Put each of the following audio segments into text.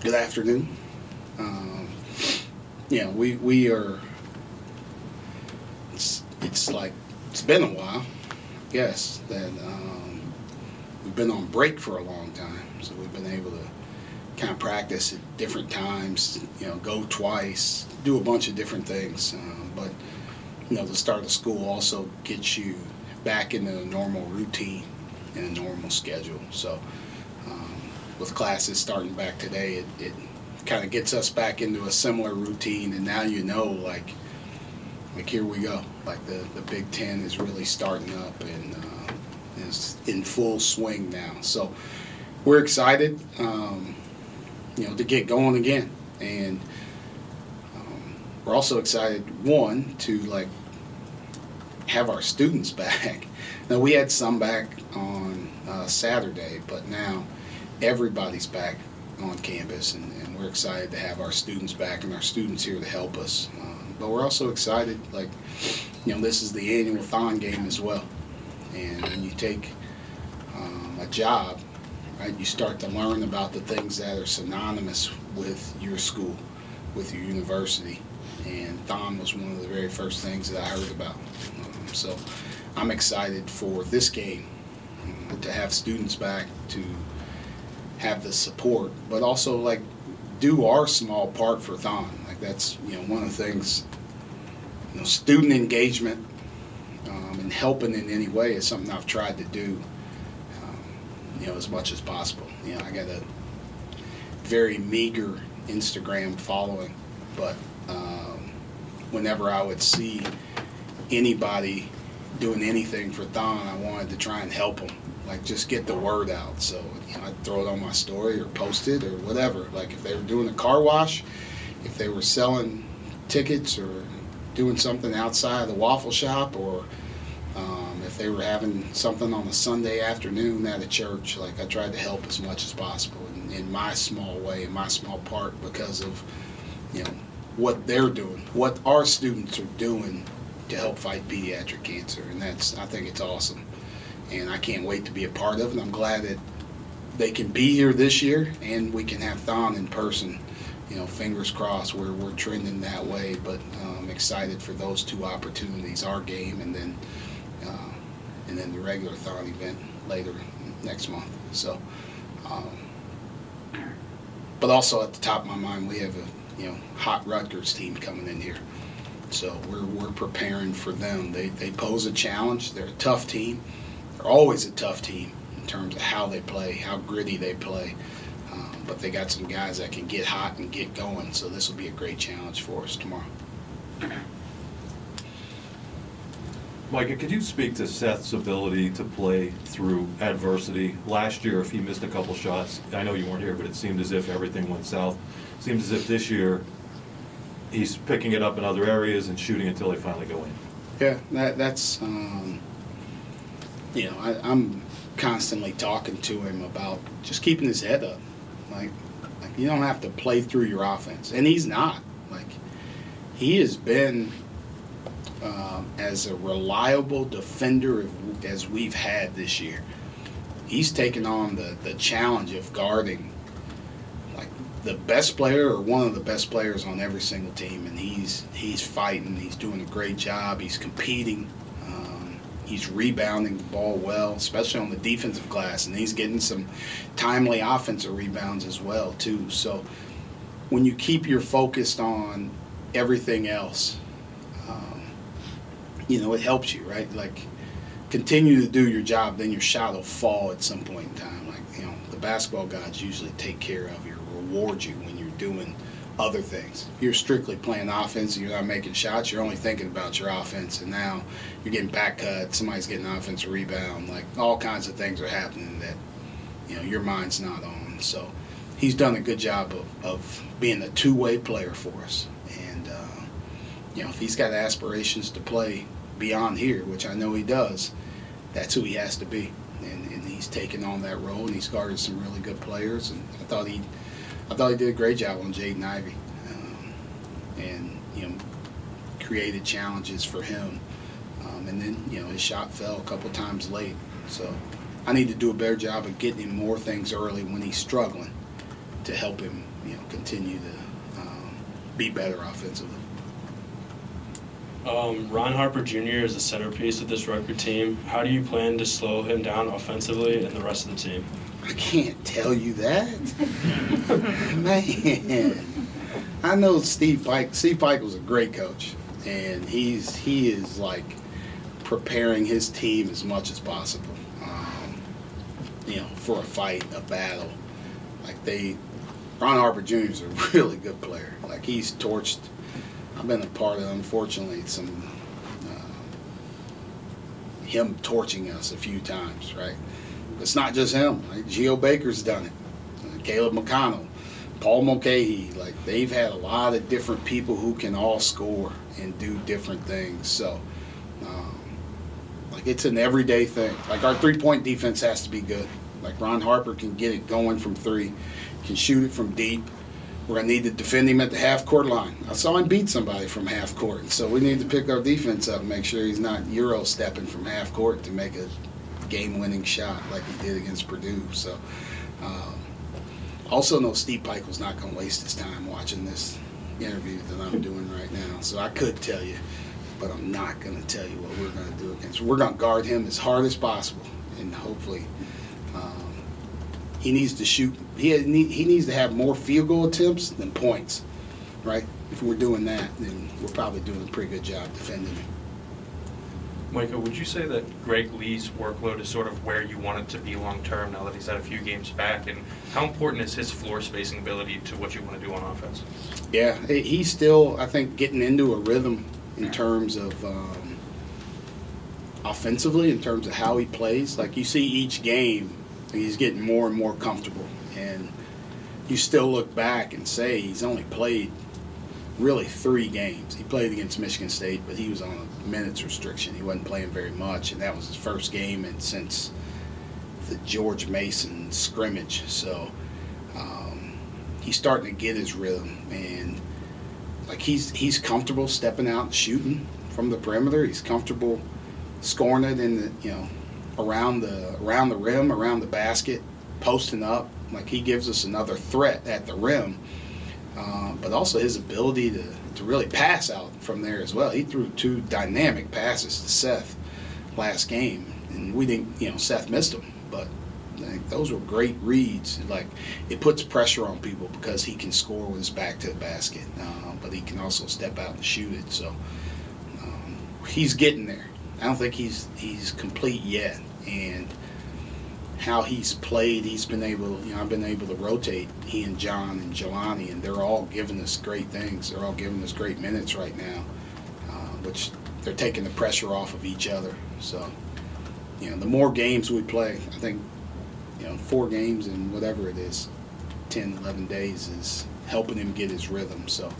Good afternoon. We are. It's like it's been a while. Yes, that we've been on break for a long time, so we've been able to kind of practice at different times. Go twice, do a bunch of different things. But the start of school also gets you back into a normal routine and a normal schedule. So with classes starting back today, it kind of gets us back into a similar routine, and now like here we go. Like the Big Ten is really starting up and is in full swing now. So we're excited, to get going again, and we're also excited to have our students back. Now we had some back on Saturday, but now everybody's back on campus, and we're excited to have our students back and our students here to help us. But we're also excited, this is the annual Thon game as well. And when you take a job, right, you start to learn about the things that are synonymous with your school, with your university. And Thon was one of the very first things that I heard about. So I'm excited for this game, to have students back, to have the support, but also do our small part for Thon. That's one of the things. Student engagement and helping in any way is something I've tried to do, as much as possible. I got a very meager Instagram following, but whenever I would see anybody doing anything for Thon, I wanted to try and help them. Just get the word out. So I'd throw it on my story or post it or whatever. If they were doing a car wash, if they were selling tickets or doing something outside of the waffle shop, or if they were having something on a Sunday afternoon at a church, I tried to help as much as possible in my small way, in my small part, because of what they're doing, what our students are doing to help fight pediatric cancer. And I think it's awesome. And I can't wait to be a part of it. I'm glad that they can be here this year and we can have Thon in person. Fingers crossed we're trending that way. But I'm excited for those two opportunities, our game and then the regular Thon event later next month. So, but also at the top of my mind, we have a hot Rutgers team coming in here. So we're preparing for them. They pose a challenge. They're a tough team. They're always a tough team in terms of how they play, how gritty they play. But they got some guys that can get hot and get going. So this will be a great challenge for us tomorrow. Micah, could you speak to Seth's ability to play through adversity? Last year, if he missed a couple shots, I know you weren't here, but it seemed as if everything went south. It seems as if this year he's picking it up in other areas and shooting until they finally go in. Yeah, that's I'm constantly talking to him about just keeping his head up. You don't have to play through your offense, and he's not. He has been as a reliable defender as we've had this year. He's taken on the challenge of guarding the best player or one of the best players on every single team, and he's fighting. He's doing a great job. He's competing. He's rebounding the ball well, especially on the defensive glass, and he's getting some timely offensive rebounds as well too. So when you keep your focus on everything else, it helps you, right? Continue to do your job, then your shot will fall at some point in time. The basketball gods usually take care of you, reward you when you're doing other things. If you're strictly playing offense and you're not making shots, you're only thinking about your offense, and now you're getting back cut, somebody's getting an offensive rebound, all kinds of things are happening that your mind's not on. So he's done a good job of being a two-way player for us. And if he's got aspirations to play beyond here, which I know he does, that's who he has to be. And he's taken on that role, and he's guarded some really good players, and I thought he did a great job on Jaden Ivey, and created challenges for him. And then his shot fell a couple times late. So I need to do a better job of getting him more things early when he's struggling to help him continue to be better offensively. Ron Harper Jr. is the centerpiece of this Rutgers team. How do you plan to slow him down offensively and the rest of the team? I can't tell you that. Man, I know Steve Pike. Steve Pike was a great coach, and he is like preparing his team as much as possible. For a fight, a battle. Ron Harper Jr. is a really good player. Like, he's torched. I've been a part of, unfortunately, him torching us a few times, right? It's not just him. Like, Geo Baker's done it. Caleb McConnell, Paul Mulcahy. Like, they've had a lot of different people who can all score and do different things. So, it's an everyday thing. Like, our three-point defense has to be good. Like, Ron Harper can get it going from three, can shoot it from deep. We're going to need to defend him at the half-court line. I saw him beat somebody from half-court, so we need to pick our defense up and make sure he's not Euro-stepping from half-court to make a game-winning shot like he did against Purdue. So, also know Steve Pike was not going to waste his time watching this interview that I'm doing right now. So I could tell you, but I'm not going to tell you what we're going to do against him. We're going to guard him as hard as possible, and hopefully he needs to shoot. He needs to have more field goal attempts than points, right? If we're doing that, then we're probably doing a pretty good job defending him. Micah, would you say that Greg Lee's workload is sort of where you want it to be long term now that he's had a few games back? And how important is his floor spacing ability to what you want to do on offense? Yeah, he's still, I think, getting into a rhythm in terms of offensively, in terms of how he plays. Like, you see each game, he's getting more and more comfortable. And you still look back and say he's only played really 3 games. He played against Michigan State, but he was on a minutes restriction. He wasn't playing very much, and that was his first game since the George Mason scrimmage. So he's starting to get his rhythm, and like he's comfortable stepping out and shooting from the perimeter. He's comfortable scoring it in the around the rim, around the basket, posting up. Like, he gives us another threat at the rim. But also his ability to really pass out from there as well. He threw 2 dynamic passes to Seth last game, and we didn't, Seth missed them, but I think those were great reads. Like, it puts pressure on people because he can score with his back to the basket, but he can also step out and shoot it. So he's getting there. I don't think he's complete yet, and how he's played, he's been able, I've been able to rotate he and John and Jelani, and they're all giving us great things. They're all giving us great minutes right now, which they're taking the pressure off of each other. So, the more games we play, I think, 4 games in whatever it is, 10, 11 days is helping him get his rhythm. So,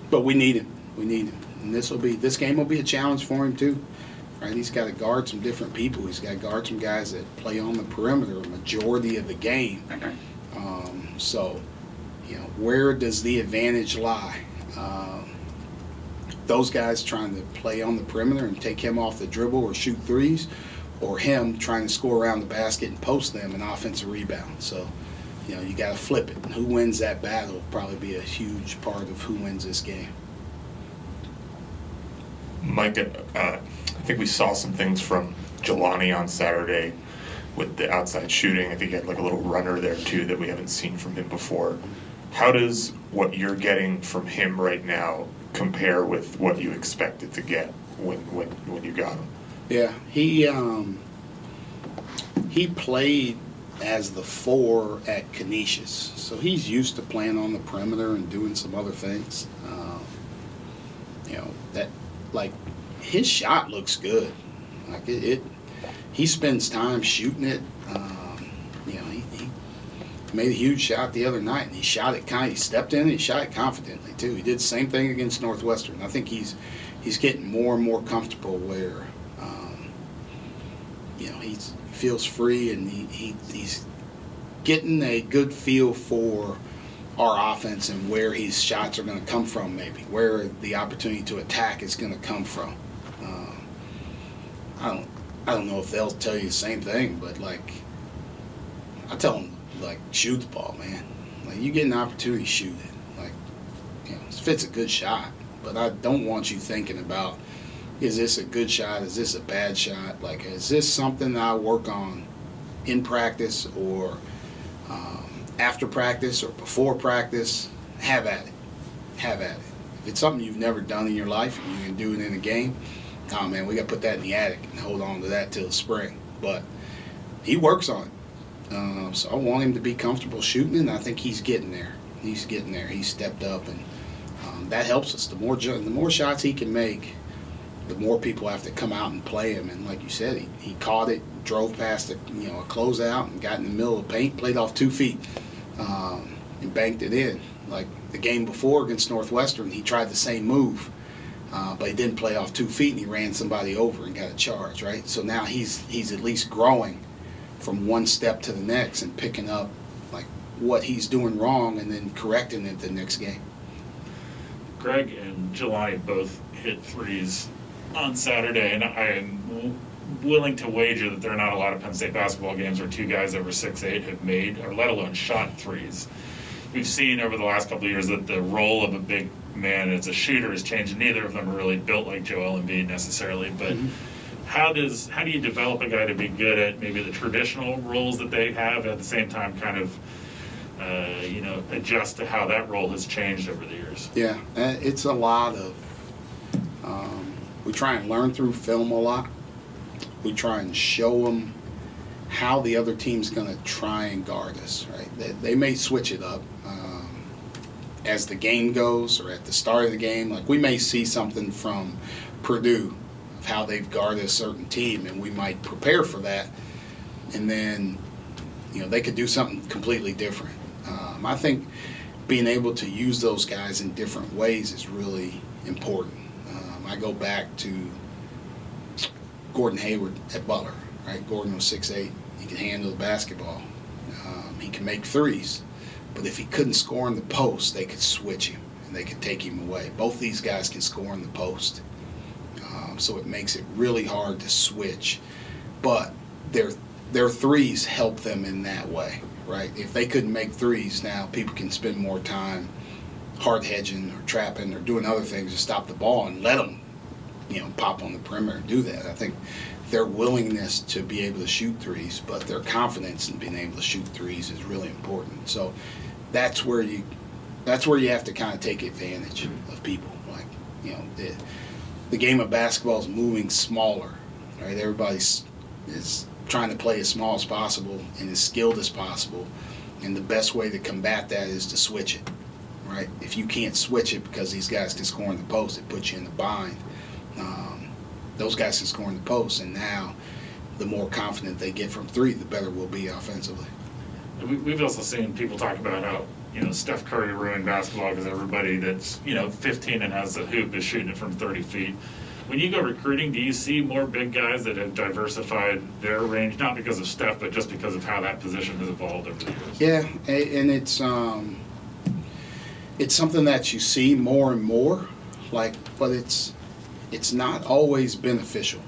but we need him. And this game will be a challenge for him too. Right, he's got to guard some different people. He's got to guard some guys that play on the perimeter a majority of the game. So, where does the advantage lie? Those guys trying to play on the perimeter and take him off the dribble or shoot threes, or him trying to score around the basket and post them an offensive rebound. So, you got to flip it. And who wins that battle will probably be a huge part of who wins this game. Micah, I think we saw some things from Jelani on Saturday with the outside shooting. I think he had like a little runner there too that we haven't seen from him before. How does what you're getting from him right now compare with what you expected to get when you got him? Yeah, he played as the 4 at Canisius, so he's used to playing on the perimeter and doing some other things. His shot looks good. Like he spends time shooting it. He made a huge shot the other night, and he shot it he stepped in and he shot it confidently too. He did the same thing against Northwestern. I think he's getting more and more comfortable where he feels free, and he's getting a good feel for our offense and where his shots are going to come from, maybe where the opportunity to attack is going to come from. I don't know if they'll tell you the same thing, but I tell them, shoot the ball, man. Like, you get an opportunity, shoot it. Like, if it's a good shot, but I don't want you thinking about, is this a good shot? Is this a bad shot? Like, is this something that I work on in practice or after practice or before practice? Have at it. Have at it. If it's something you've never done in your life and you can do it in a game, oh man, we got to put that in the attic and hold on to that till the spring. But he works on it. So I want him to be comfortable shooting, and I think he's getting there. He's getting there. He's stepped up, and that helps us. The more shots he can make, the more people have to come out and play him. And like you said, he caught it, drove past a closeout, and got in the middle of the paint, played off 2 feet, and banked it in. Like the game before against Northwestern, he tried the same move, but he didn't play off 2 feet, and he ran somebody over and got a charge, right? So now he's at least growing from one step to the next and picking up like what he's doing wrong and then correcting it the next game. Greg and Jelani both hit threes on Saturday, and I am willing to wager that there are not a lot of Penn State basketball games where 2 guys over 6'8" have made, or let alone shot threes. We've seen over the last couple of years that the role of a big man as a shooter has changed. Neither of them are really built like Joel Embiid necessarily, but how do you develop a guy to be good at maybe the traditional roles that they have, at the same time kind of adjust to how that role has changed over the years? Yeah, it's a lot of we try and learn through film a lot. We try and show them how the other team's going to try and guard us, right? They may switch it up as the game goes or at the start of the game. Like, we may see something from Purdue of how they've guarded a certain team, and we might prepare for that, and then they could do something completely different. I think being able to use those guys in different ways is really important. I go back to Gordon Hayward at Butler, right? Gordon was 6'8". He could handle the basketball. He can make threes. But if he couldn't score in the post, they could switch him and they could take him away. Both these guys can score in the post. So it makes it really hard to switch. But their threes help them in that way, right? If they couldn't make threes, now people can spend more time hard hedging or trapping or doing other things to stop the ball and let them, pop on the perimeter and do that. I think their willingness to be able to shoot threes, but their confidence in being able to shoot threes is really important. So that's where you have to kind of take advantage of people. Like, the game of basketball is moving smaller, right? Everybody's is trying to play as small as possible and as skilled as possible, and the best way to combat that is to switch it, right? If you can't switch it because these guys can score in the post, it puts you in the bind. Those guys can score in the post, and now the more confident they get from three, the better we'll be offensively. We've also seen people talk about how Steph Curry ruined basketball because everybody that's 15 and has a hoop is shooting it from 30 feet. When you go recruiting, do you see more big guys that have diversified their range, not because of Steph, but just because of how that position has evolved over the years? Yeah, and it's something that you see more and more, but it's not always beneficial.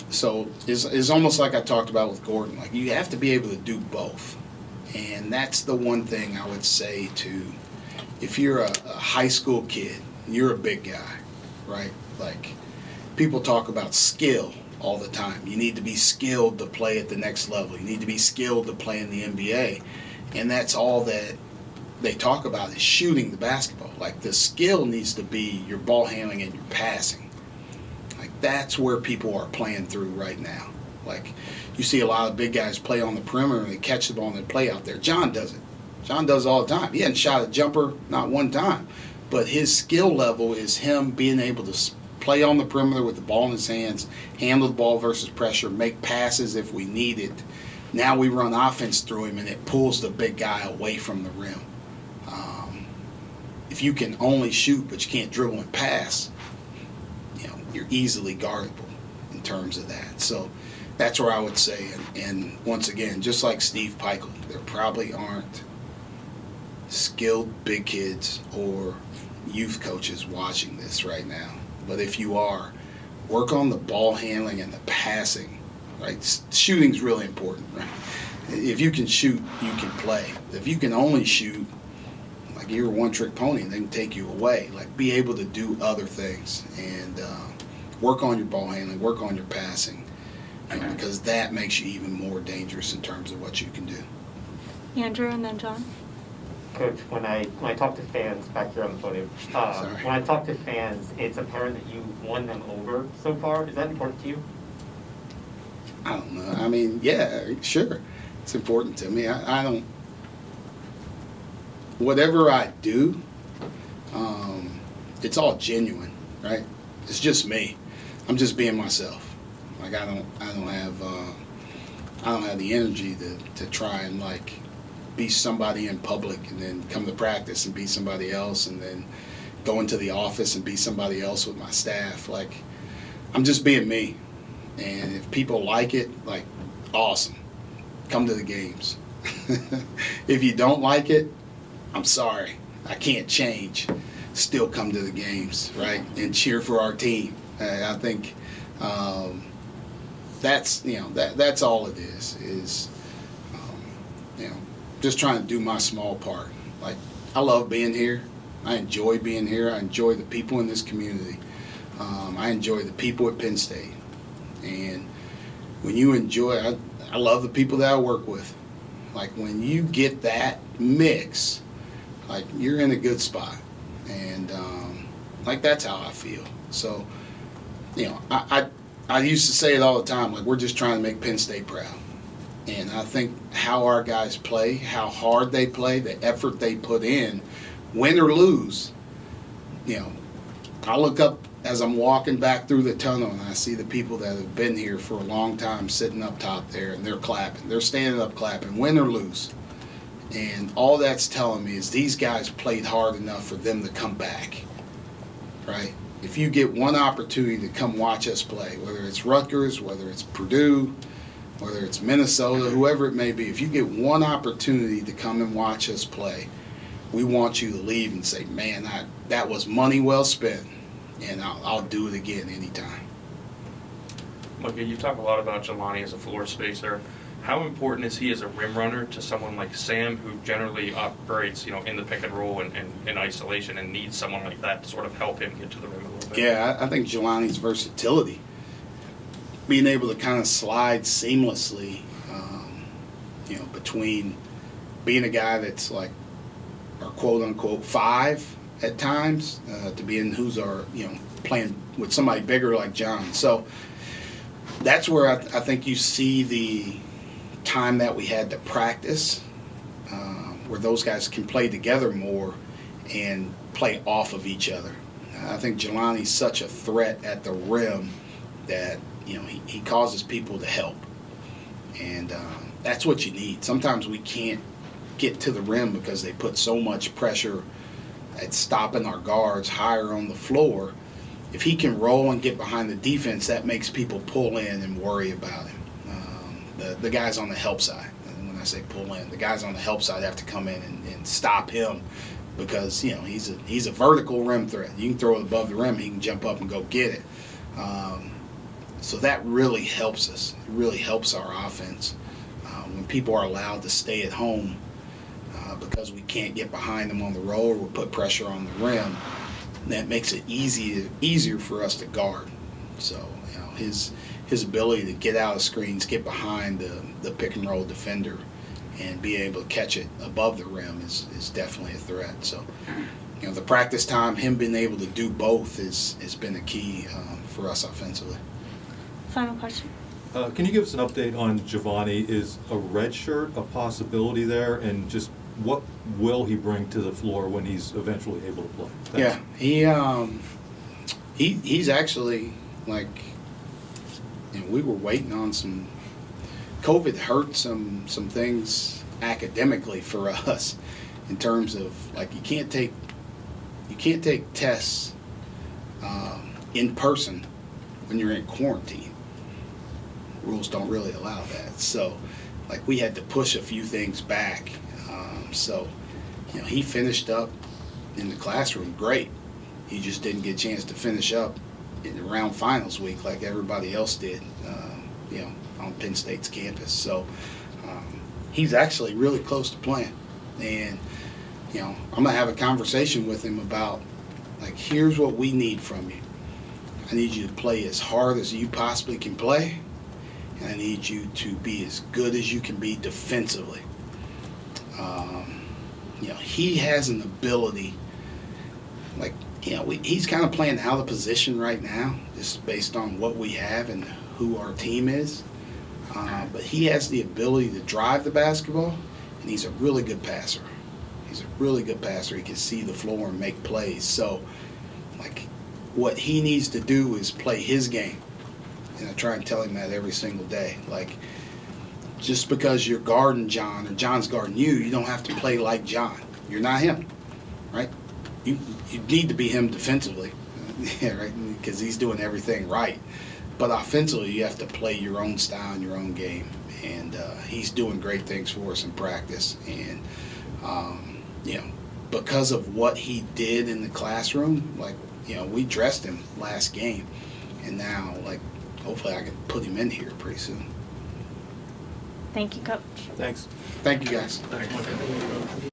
So it's almost like I talked about with Gordon. Like, you have to be able to do both, and that's the one thing I would say if you're a high school kid, you're a big guy, right? Like, people talk about skill all the time. You need to be skilled to play at the next level. You need to be skilled to play in the NBA, and that's all that they talk about is shooting the basketball. Like, the skill needs to be your ball handling and your passing. Like, that's where people are playing through right now. Like, you see a lot of big guys play on the perimeter and they catch the ball and they play out there. John does it. John does it all the time. He hasn't shot a jumper not one time. But his skill level is him being able to play on the perimeter with the ball in his hands, handle the ball versus pressure, make passes if we need it. Now we run offense through him and it pulls the big guy away from the rim. If you can only shoot but you can't dribble and pass, you're easily guardable in terms of that. So that's where I would say, and once again, just like Steve Peichel, there probably aren't skilled big kids or youth coaches watching this right now. But if you are, work on the ball handling and the passing, right? Shooting's really important, right? If you can shoot, you can play. If you can only shoot, like you're a one-trick pony, they can take you away. Like, be able to do other things and work on your ball handling, work on your passing, because that makes you even more dangerous in terms of what you can do. Andrew and then John. Coach, when I talk to fans back here on the podium, when I talk to fans, it's apparent that you won them over so far. Is that important to you? I don't know. I mean, yeah, sure. It's important to me. I don't, whatever I do, it's all genuine, right? It's just me. I'm just being myself. Like, I don't have the energy to try and like be somebody in public and then come to practice and be somebody else and then go into the office and be somebody else with my staff. Like, I'm just being me. And if people like it, like, awesome. Come to the games. If you don't like it, I'm sorry. I can't change. Still come to the games, right? And cheer for our team. I think that's, that's all it is just trying to do my small part. Like, I love being here. I enjoy being here. I enjoy the people in this community. I enjoy the people at Penn State. And when you enjoy, I love the people that I work with. Like, when you get that mix, like, you're in a good spot. And like, that's how I feel. So, I used to say it all the time, like, we're just trying to make Penn State proud. And I think how our guys play, how hard they play, the effort they put in, win or lose, I look up as I'm walking back through the tunnel and I see the people that have been here for a long time sitting up top there, and they're clapping. They're standing up clapping, win or lose. And all that's telling me is these guys played hard enough for them to come back, right? If you get one opportunity to come watch us play, whether it's Rutgers, whether it's Purdue, whether it's Minnesota, whoever it may be, if you get one opportunity to come and watch us play, we want you to leave and say, man, that was money well spent, and I'll do it again anytime. Micah, you talk a lot about Jelani as a floor spacer. How important is he as a rim runner to someone like Sam, who generally operates, in the pick and roll and in isolation, and needs someone like that to sort of help him get to the rim a little bit? Yeah, I think Jelani's versatility, being able to kind of slide seamlessly, between being a guy that's like our quote-unquote five at times to being who's our, playing with somebody bigger like John. So that's where I think you see the time that we had to practice, where those guys can play together more and play off of each other. I think Jelani's such a threat at the rim that, he causes people to help. And that's what you need. Sometimes we can't get to the rim because they put so much pressure at stopping our guards higher on the floor. If he can roll and get behind the defense, that makes people pull in and worry about him. The guys on the help side, and when I say pull in, the guys on the help side have to come in and stop him, because he's a vertical rim threat. You can throw it above the rim, he can jump up and go get it. So that really helps us. It really helps our offense when people are allowed to stay at home because we can't get behind them on the roll or we'll put pressure on the rim. That makes it easier for us to guard. So his ability to get out of screens, get behind the pick and roll defender, and be able to catch it above the rim is definitely a threat. So the practice time, him being able to do both has been a key for us offensively. Final question. Can you give us an update on Giovanni? Is a red shirt a possibility there, and just what will he bring to the floor when he's eventually able to play? Thanks. Yeah, he's actually, like, we were waiting on some. COVID hurt some things academically for us in terms of, like, you can't take tests in person when you're in quarantine. Rules don't really allow that. So, like, we had to push a few things back. So, he finished up in the classroom great. He just didn't get a chance to finish up in around finals week like everybody else did, on Penn State's campus. So, he's actually really close to playing. And, you know, I'm going to have a conversation with him about, like, here's what we need from you. I need you to play as hard as you possibly can play, and I need you to be as good as you can be defensively. You know, he has an ability, like, you know, he's kind of playing out of position right now, just based on what we have and who our team is. But he has the ability to drive the basketball, and he's a really good passer. He's a really good passer. He can see the floor and make plays. So, like, what he needs to do is play his game. And I try and tell him that every single day. Like, just because you're guarding John or John's guarding you, you don't have to play like John. You're not him, right? You need to be him defensively, yeah, right? Because he's doing everything right. But offensively, you have to play your own style and your own game. And he's doing great things for us in practice. And, you know, because of what he did in the classroom, like, you know, we dressed him last game. And now, like, hopefully I can put him in here pretty soon. Thank you, Coach. Thanks. Thank you, guys. Thanks.